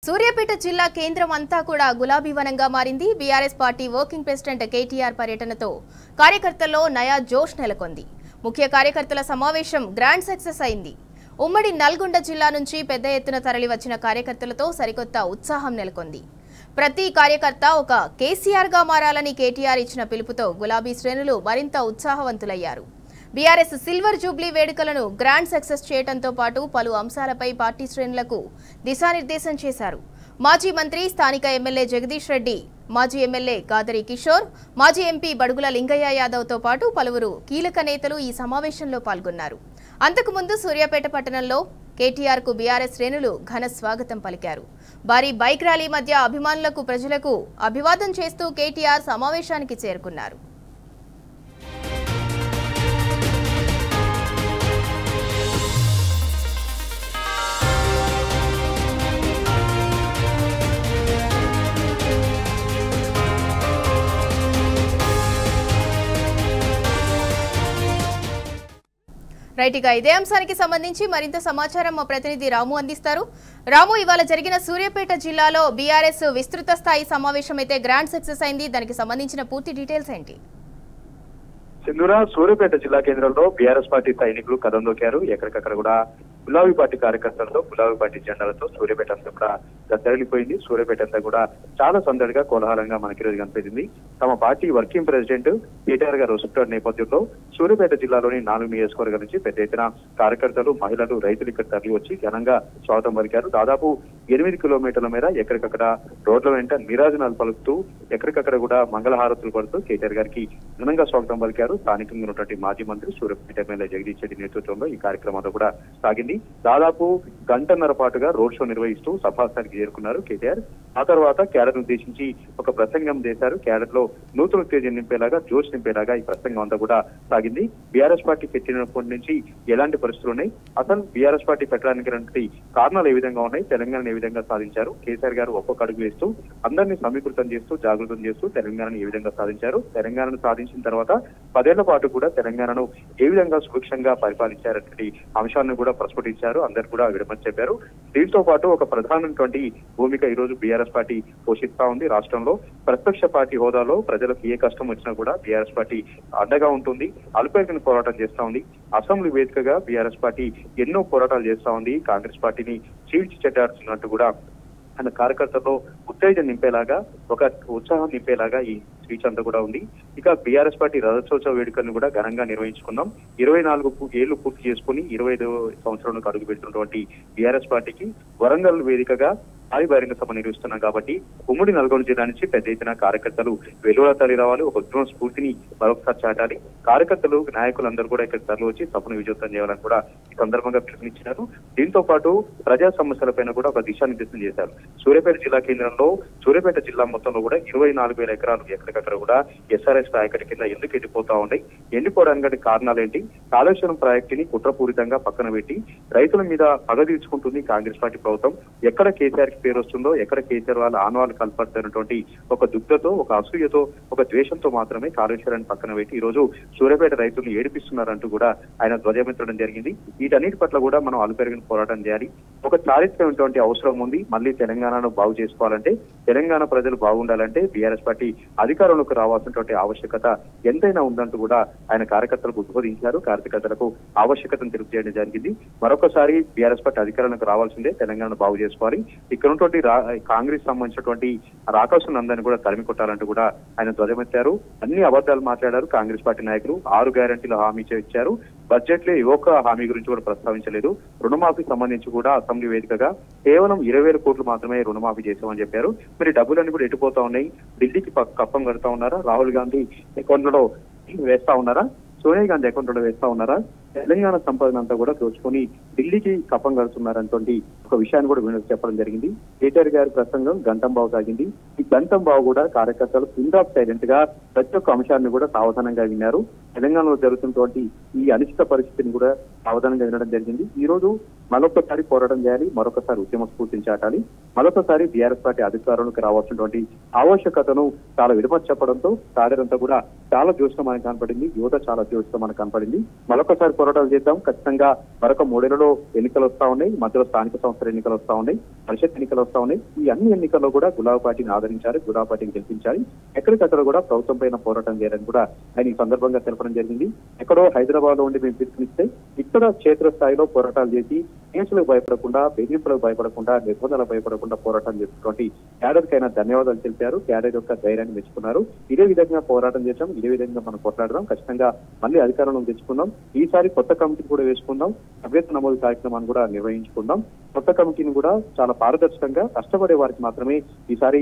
సూర్యాపేట జిల్లా కేంద్రం అంతా కూడా గులాబీ వనంగా మారింది. BRS party working president KTR పర్యటనతో కార్యకర్తల్లో నయా జోష్ నెలకొంది. ముఖ్య కార్యకర్తల సమావేశం గ్రాండ్ సక్సెస్ అయింది. ఉమ్మడి నల్గొండ జిల్లా నుంచి పెద్ద ఎత్తున తరలి వచ్చిన కార్యకర్తలతో సరికొత్త ఉత్సాహం నెలకొంది. ప్రతి కార్యకర్త ఒక కేసీఆర్ గా మారాలని కేటీఆర్ ఇచ్చిన పిలుపుతో గులాబీ శ్రేణులు మరింత ఉత్సాహవంతులయ్యారు. బీఆర్ఎస్ సిల్వర్ జూబ్లీ వేడుకలను గ్రాండ్ సక్సెస్ చేయడంతో పాటు పలు అంశాలపై పార్టీ శ్రేణులకు దిశానిర్దేశం చేశారు. మాజీ మంత్రి స్థానిక ఎమ్మెల్యే జగదీష్ రెడ్డి, మాజీ ఎమ్మెల్యే గాదరి కిషోర్, మాజీ ఎంపీ బడుగుల లింగయ్య యాదవ్తో పాటు పలువురు కీలక నేతలు ఈ సమావేశంలో పాల్గొన్నారు. అంతకుముందు సూర్యాపేట పట్టణంలో కేటీఆర్ కు బీఆర్ఎస్ శ్రేణులు ఘన స్వాగతం పలికారు. భారీ బైక్ ర్యాలీ మధ్య అభిమానులకు ప్రజలకు అభివాదం చేస్తూ కేటీఆర్ సమావేశానికి చేరుకున్నారు. రైట్, ఇక ఇదే అంశానికి సంబంధించి మరింత సమాచారం మా ప్రతినిధి రాము అందిస్తారు. రాము, ఇవాళ జరిగిన సూర్యాపేట జిల్లాలో బీఆర్ఎస్ విస్తృత స్థాయి సమావేశం అయితే గ్రాండ్ సక్సెస్ అయింది. దానికి సంబంధించిన పూర్తి డీటెయిల్స్ ఏంటి? సింధూరా, సూర్యాపేట జిల్లా కేంద్రంలో బీఆర్ఎస్ పార్టీ సైనికులు కదం దొక్కారు. ఎక్కడికక్కడ కూడా గులాబీ పార్టీ కార్యకర్తలతో, గులాబీ పార్టీ జెండాలతో సూర్యాపేట అంతా కూడా తరలిపోయింది. సూర్యాపేట అంతా కూడా చాలా సందడిగా, కోలాహలంగా మనకి రోజు కనిపించింది. తమ పార్టీ వర్కింగ్ ప్రెసిడెంట్ కేటీఆర్ గారు వస్తున్న నేపథ్యంలో సూర్యాపేట జిల్లాలోని 4 నియోజకవర్గాల నుంచి పెద్ద ఎత్తున కార్యకర్తలు, మహిళలు, రైతులు ఇక్కడ తరలి వచ్చి ఘనంగా స్వాగతం పలికారు. దాదాపు 8 కిలోమీటర్ల మేర ఎక్కడికక్కడ రోడ్ల వెంట నీరాజనాలు పలుకుతూ, ఎక్కడికక్కడ కూడా మంగళహారతులు పడుతూ కేటీఆర్ గారికి ఘనంగా స్వాగతం పలికారు. స్థానికంగా ఉన్నటువంటి మాజీ మంత్రి సూర్యాపేట ఎమ్మెల్యే జగదీష్ రెడ్డి నేతృత్వంలో ఈ కార్యక్రమంలో కూడా సాగింది. దాదాపు గంటన్నర పాటుగా రోడ్ షో నిర్వహిస్తూ సభాస్థానికి చేరుకున్నారు కేటీఆర్. ఆ తర్వాత క్యాడర్ ఉద్దేశించి ఒక ప్రసంగం చేశారు. క్యాడర్ లో నూతన ఉత్తేజం నింపేలాగా, జోష్ నింపేలాగా ఈ ప్రసంగం అంతా కూడా సాగింది. బీఆర్ఎస్ పార్టీ పెట్టినప్పటి నుంచి ఎలాంటి పరిస్థితులు ఉన్నాయి, అసలు బీఆర్ఎస్ పార్టీ పెట్టడానికి కారణాలు ఏ విధంగా ఉన్నాయి, తెలంగాణను ఏ విధంగా సాధించారు, కేసీఆర్ గారు ఒక్కొక్క అడుగు వేస్తూ అందరినీ సమీకృతం చేస్తూ, జాగృతం చేస్తూ తెలంగాణను ఏ విధంగా సాధించారు, తెలంగాణను సాధించిన తర్వాత 10 ఏళ్ల పాటు కూడా తెలంగాణను ఏ విధంగా సుభిక్షంగా పరిపాలించారనే అంశాలను కూడా ప్రస్ఫుటించారు. అందరు కూడా విడమని చెప్పారు. దీంతో పాటు ఒక ప్రధానమైనటువంటి భూమిక ఈ రోజు బీఆర్ఎస్ పార్టీ పోషిస్తా ఉంది. రాష్ట్రంలో ప్రతిపక్ష పార్టీ హోదాలో ప్రజలకు ఏ కష్టం వచ్చినా కూడా బీఆర్ఎస్ పార్టీ అండగా ఉంటుంది, అలుపెరగని పోరాటం చేస్తా ఉంది. అసెంబ్లీ వేదికగా బీఆర్ఎస్ పార్టీ ఎన్నో పోరాటాలు చేస్తా ఉంది. కాంగ్రెస్ పార్టీని చీల్చి చెడ్డాడుతున్నట్టు కూడా ఆయన కార్యకర్తల్లో ఉత్తేజం నింపేలాగా, ఒక ఉత్సాహం నింపేలాగా ఈ స్పీచ్ అంతా కూడా ఉంది. ఇక బీఆర్ఎస్ పార్టీ రథోత్సవ వేడుకలను కూడా ఘనంగా నిర్వహించుకున్నాం. 24 ఏళ్లు పూర్తి చేసుకుని 25వ సంవత్సరంలోకి అడుగు పెడుతున్నటువంటి బీఆర్ఎస్ పార్టీకి వరంగల్ వేదికగా భారీ బహిరంగ సభ నిర్వహిస్తున్నాం కాబట్టి ఉమ్మడి నల్గొండ జిల్లా నుంచి పెద్ద ఎత్తున కార్యకర్తలు వెలువల తరలి రావాలి, ఒక ఉద్యమ స్ఫూర్తిని మరొకసారి చాటాలి. కార్యకర్తలు, నాయకులందరూ కూడా ఇక్కడ తరలి వచ్చి సభను విజయవంతం చేయాలని కూడా ఈ సందర్భంగా పిలుపునిచ్చారు. దీంతో పాటు ప్రజా సమస్యలపైన కూడా ఒక దిశానిర్దేశం చేశారు. సూర్యాపేట జిల్లా కేంద్రంలో, సూర్యాపేట జిల్లా మొత్తంలో కూడా 24,000 ఎకరాలు ఎక్కడికక్కడ కూడా ఎస్ఆర్ఎస్ ప్రాజెక్టు కింద ఎందుకు ఎండిపోతా ఉన్నాయి, ఎండిపోవడానికి కారణాలు ఏంటి, కాళేశ్వరం ప్రాజెక్టుని కుట్రపూరితంగా పక్కన పెట్టి రైతుల మీద పగ తీర్చుకుంటుంది కాంగ్రెస్ పార్టీ ప్రభుత్వం. ఎక్కడ కేసీఆర్ పేరు వస్తుందో, ఎక్కడ కేసీఆర్ వాళ్ళ ఆనవాళ్ళు కనపడుతున్నటువంటి ఒక దుగ్ధతో, ఒక అసూయతో, ఒక ద్వేషంతో మాత్రమే కాళేశ్వరాన్ని పక్కన పెట్టి ఈ రోజు సూర్యాపేట రైతులను ఏడిపిస్తున్నారంటూ కూడా ఆయన ధ్వజమెత్తడం జరిగింది. వీటన్నిటి పట్ల కూడా మనం అలుపెరగని పోరాటం చేయాలి. ఒక చారిత్రమైనటువంటి అవసరం ఉంది. మళ్ళీ తెలంగాణను బాగు చేసుకోవాలంటే, తెలంగాణ ప్రజలు బాగుండాలంటే బీఆర్ఎస్ పార్టీ అధికారంలోకి రావాల్సినటువంటి ఆవశ్యకత ఎంతైనా ఉందంటూ కూడా ఆయన కార్యకర్తలకు ఉద్బోధించారు. కార్యకర్తలకు ఆవశ్యకతను తెలియజేయడం జరిగింది. మరొకసారి బీఆర్ఎస్ పార్టీ అధికారంలోకి రావాల్సిందే, తెలంగాణను బాగు చేసుకోవాలి. ఇక్కడ ఉన్నటువంటి కాంగ్రెస్ సంబంధించినటువంటి రాకాసును అందరినీ కూడా తరిమి కొట్టాలంటూ కూడా ఆయన ధ్వజమెత్తారు. అన్ని అబద్ధాలు మాట్లాడారు కాంగ్రెస్ పార్టీ నాయకులు. 6 గ్యారంటీలు హామీ ఇచ్చారు. బడ్జెట్ లో ఏ ఒక్క హామీ గురించి కూడా ప్రస్తావించలేదు. రుణమాఫీకి సంబంధించి కూడా అసెంబ్లీ వేదికగా కేవలం 20,000 కోట్లు మాత్రమే రుణమాఫీ చేశామని చెప్పారు. మరి డబ్బులన్నీ కూడా ఎటుపోతా ఉన్నాయి, ఢిల్లీకి కప్పం కడతా ఉన్నారా, రాహుల్ గాంధీ అకౌంట్లో వేస్తా ఉన్నారా, సోనియా గాంధీ అకౌంట్లో వేస్తా ఉన్నారా, తెలంగాణ సంపదన అంతా కూడా దోచుకొని ఢిల్లీకి కప్పం కడుతున్నారనేటువంటి ఒక విషయాన్ని కూడా వీళ్ళకి చెప్పడం జరిగింది. కేటీఆర్ గారి ప్రసంగం గంటం బావు సాగింది. ఈ గంటం బావు కూడా కార్యకర్తలు పిండాప్ సైలెంట్ గా ప్రతి ఒక్క అంశాన్ని కూడా సావధానంగా విన్నారు. తెలంగాణలో జరుగుతున్నటువంటి ఈ అనిశ్చిత పరిస్థితిని కూడా సావధానంగా వినడం జరిగింది. ఈ రోజు మరొకసారి పోరాటం చేయాలి, మరొకసారి ఉద్యమ స్ఫూర్తిని చాటాలి, మరొకసారి బీఆర్ఎస్ పార్టీ అధికారంలోకి రావాల్సినటువంటి ఆవశ్యకతను చాలా విడమర్చి చెప్పడంతో కార్యరంతా కూడా చాలా జోష్గా మనకు కనపడింది. యువత చాలా జోష్గా మనకు కనపడింది. మరొకసారి పోరాటాలు చేద్దాం. ఖచ్చితంగా మరొక 3 ఏళ్లలో ఎన్నికలు వస్తా ఉన్నాయి, మధ్యలో స్థానిక సంస్థల ఎన్నికలు వస్తా ఉన్నాయి, పరిషత్ ఎన్నికలు వస్తా ఉన్నాయి. ఈ అన్ని ఎన్నికల్లో కూడా గులాబీ పార్టీని ఆదరించారు, గులాబీ పార్టీని గెలిపించాలి. ఎక్కడికక్కడ కూడా ప్రభుత్వం పైన పోరాటం చేయాలని కూడా ఆయన ఈ సందర్భంగా తెలపడం జరిగింది. ఎక్కడో హైదరాబాద్ లో ఉండి మేము పిలుపునిస్తే ఇక్కడ క్షేత్ర స్థాయిలో పోరాటాలు చేసి కేసులకు భయపడకుండా, బెదిరింపులకు భయపడకుండా, నిర్బంధాలకు భయపడకుండా పోరాటం చేసినటువంటి క్యాడర్ కైనా ధన్యవాదాలు తెలిపారు. క్యాడర్ యొక్క ధైర్యాన్ని మెచ్చుకున్నారు. ఇదే విధంగా పోరాటం చేశాం, ఇదే విధంగా మనం కొట్లాడదాం, ఖచ్చితంగా మళ్ళీ అధికారంలో తెచ్చుకుందాం. ఈసారి కొత్త కమిటీ కూడా వేసుకుందాం, సభ్యత్వ నమోదు కార్యక్రమాన్ని కూడా నిర్వహించుకుందాం. కొత్త కమిటీని కూడా చాలా పారదర్శకంగా కష్టపడే వారికి మాత్రమే ఈసారి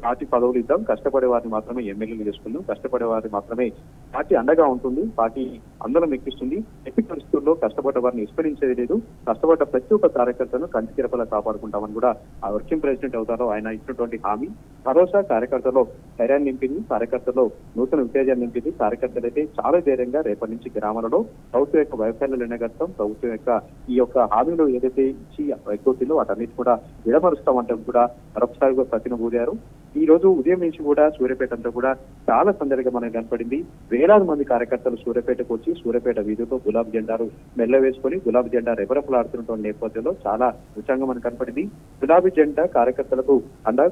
పార్టీ పదవులు ఇద్దాం, కష్టపడే వారిని మాత్రమే ఎమ్మెల్యేలు చేసుకుందాం, కష్టపడే వారిని మాత్రమే పార్టీ అండగా ఉంటుంది, పార్టీ అందరం ఎక్కిస్తుంది. ఎట్టి పరిస్థితుల్లో కష్టపడ్డ వారిని విస్మరించేది లేదు. కష్టపడ్డ ప్రతి ఒక్క కార్యకర్తను కంటి తిరపలా కాపాడుకుంటామని కూడా ఆ వర్కింగ్ ప్రెసిడెంట్ అవుతారో ఆయన ఇచ్చినటువంటి హామీ భరోసా కార్యకర్తలో ధైర్యాన్ని నింపింది, కార్యకర్తలో నూతన ఉత్తేజాన్ని నింపింది. కార్యకర్తలు అయితే చాలా ధైర్యంగా రేపటి నుంచి గ్రామాలలో ప్రభుత్వం యొక్క వైఫల్యాలు ఎండగడతాం, ప్రభుత్వం యొక్క ఈ యొక్క హామీలు ఏదైతే ఇచ్చి ఎక్కువలో వాటన్నిటి కూడా విడమరుస్తామంటే కూడా మరొకసారి ప్రతినబూదారు. ఈ రోజు ఉదయం నుంచి కూడా సూర్యాపేట అంతా కూడా చాలా సందడిగా మనకు కనపడింది. వేలాది మంది కార్యకర్తలు సూర్యాపేటకు వచ్చి సూర్యాపేట వీధుల్లో గులాబీ జెండాలు మెల్ల వేసుకొని గులాబీ జెండా రెపరెపలాడుతున్నటువంటి నేపథ్యంలో చాలా ఉత్సాహంగా మనకు కనపడింది. గులాబీ జెండా కార్యకర్తలకు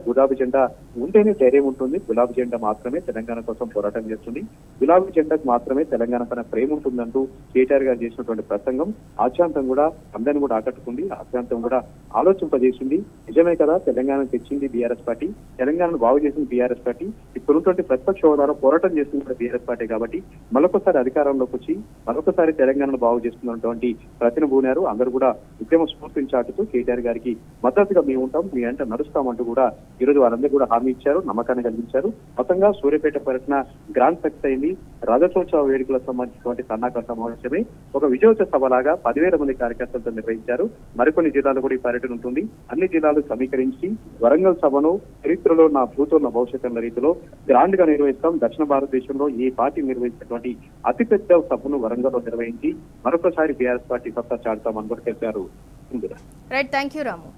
గులాబీ జెండా ఉంటేనే ధైర్యం ఉంటుంది. గులాబీ జెండా మాత్రమే తెలంగాణ కోసం పోరాటం చేస్తుంది. గులాబీ జెండాకు మాత్రమే తెలంగాణ పైన ప్రేమ ఉంటుందంటూ కేటీఆర్ గారు చేసినటువంటి ప్రసంగం ఆశాంతం కూడా అందరిని కూడా ఆకట్టుకుంది, ఆశాంతం కూడా ఆలోచింపజేసింది. నిజమే కదా, తెలంగాణ తెచ్చింది బీఆర్ఎస్ పార్టీ, తెలంగాణను బాగు చేసింది బీఆర్ఎస్ పార్టీ, ఇప్పుడున్నటువంటి ప్రతిపక్ష హోదాలో పోరాటం చేస్తున్న బీఆర్ఎస్ పార్టీ కాబట్టి మరొకసారి అధికారంలోకి వచ్చి మరొకసారి తెలంగాణను బాగు చేస్తున్నటువంటి ప్రతినబూనారు. అందరూ కూడా ఉద్యమ స్ఫూర్తిని చాటుతూ కేటీఆర్ గారికి మద్దతుగా మేము ఉంటాం, మీ అంటే నడుస్తామంటూ కూడా ఈ రోజు వారందరూ కూడా హామీ ఇచ్చారు, నమ్మకాన్ని కలిగించారు. మొత్తంగా సూర్యాపేట పర్యటన గ్రాండ్ సక్సెస్ అయింది. రజతోత్సవ వేడుకలకు సంబంధించినటువంటి సన్నాహక సమావేశమే ఒక విజయోత్సవ సభలాగా 10,000 మంది కార్యకర్తలతో నిర్వహించారు. మరికొన్ని జిల్లాలు కూడా ఈ పర్యటన ఉంటుంది. అన్ని జిల్లాలు సమీకరించి వరంగల్ సభను చరిత్రలో నా భూతోన్న భవిష్యత్ అన్న రీతిలో గ్రాండ్ గా నిర్వహిస్తాం. దక్షిణ భారతదేశంలో ఈ పార్టీ నిర్వహించినటువంటి అతిపెద్ద సభను వరంగల్ లో నిర్వహించి మరొకసారి బీఆర్ఎస్ పార్టీ సత్తా చాటుతామని కూడా తెలిపారు. Right, thank you Ramu.